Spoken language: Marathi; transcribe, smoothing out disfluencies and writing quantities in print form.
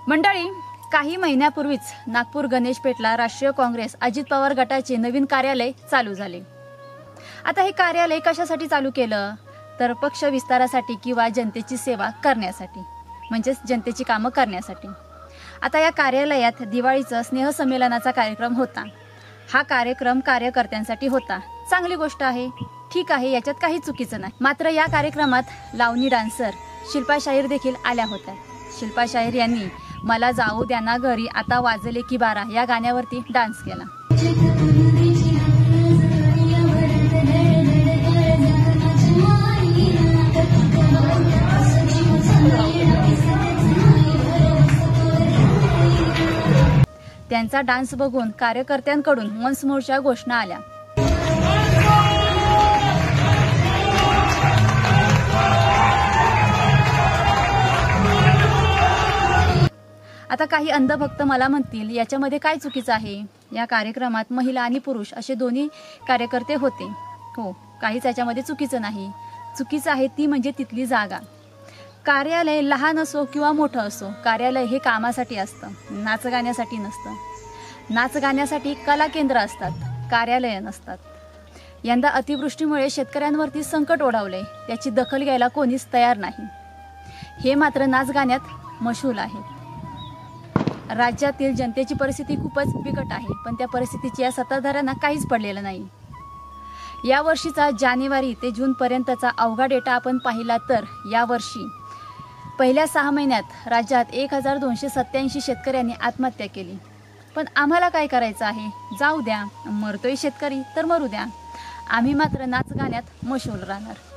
मंडळी, काही महिन्यापूर्वीच नागपूर गणेशपेठला राष्ट्रीय काँग्रेस अजित पवार गटाचे नवीन कार्यालय चालू झाले। आता हे कार्यालय कशासाठी चालू केलं तर पक्ष विस्तारासाठी किंवा जनतेची सेवा करण्यासाठी, म्हणजेच जनतेची कामं करण्यासाठी। आता या कार्यालयात दिवाळीचा स्नेहसंमेलनाचा कार्यक्रम होता। हा कार्यक्रम कार्यकर्त्यांसाठी होता। चांगली गोष्ट आहे, ठीक आहे, याच्यात काही चुकीचं नाही। मात्र या कार्यक्रमात लावणी डान्सर शिल्पा शाहीर देखील आल्या होत्या। शिल्पा शाहीर यांनी मला जाऊ द्या ना घरी आता वाजले की 12 या गाण्यावरती डान्स केला। त्यांचा डान्स बघून कार्यकर्त्यांकडून मनसमोरच्या घोषणा आल्या। आता काही अंधभक्त मला म्हणतील याच्यामध्ये काय चुकीचं आहे। या कार्यक्रमात महिला आणि पुरुष असे दोन्ही कार्यकर्ते होते। हो, काहीच याच्यामध्ये चुकीचं नाही। चुकीचं आहे ती म्हणजे तिथली जागा। कार्यालय लहान असो किंवा मोठं असो, कार्यालय हे कामासाठी असतं, नाच गाण्यासाठी नसतं। नाच गाण्यासाठी कला केंद्र असतात, कार्यालय नसतात। यंदा अतिवृष्टीमुळे शेतकऱ्यांवरती संकट ओढावले, त्याची दखल घ्यायला कोणीच तयार नाही। हे मात्र नाच गाण्यात मशहूर आहे। राज्यातील जनतेची परिस्थिती खूपच बिकट आहे, पण त्या परिस्थितीची या सत्ताधाऱ्यांना काहीच पडलेलं नाही। या वर्षीचा जानेवारी ते जून पर्यंतचा अवघा डेटा आपण पाहिला तर यावर्षी पहिल्या 6 महिन्यात राज्यात 1287 शेतकऱ्यांनी आत्महत्या केली। पण आम्हाला काय करायचं आहे, जाऊ द्या, मरतोय शेतकरी तर मरू द्या, आम्ही मात्र नाच गाण्यात मशहूर राहणार।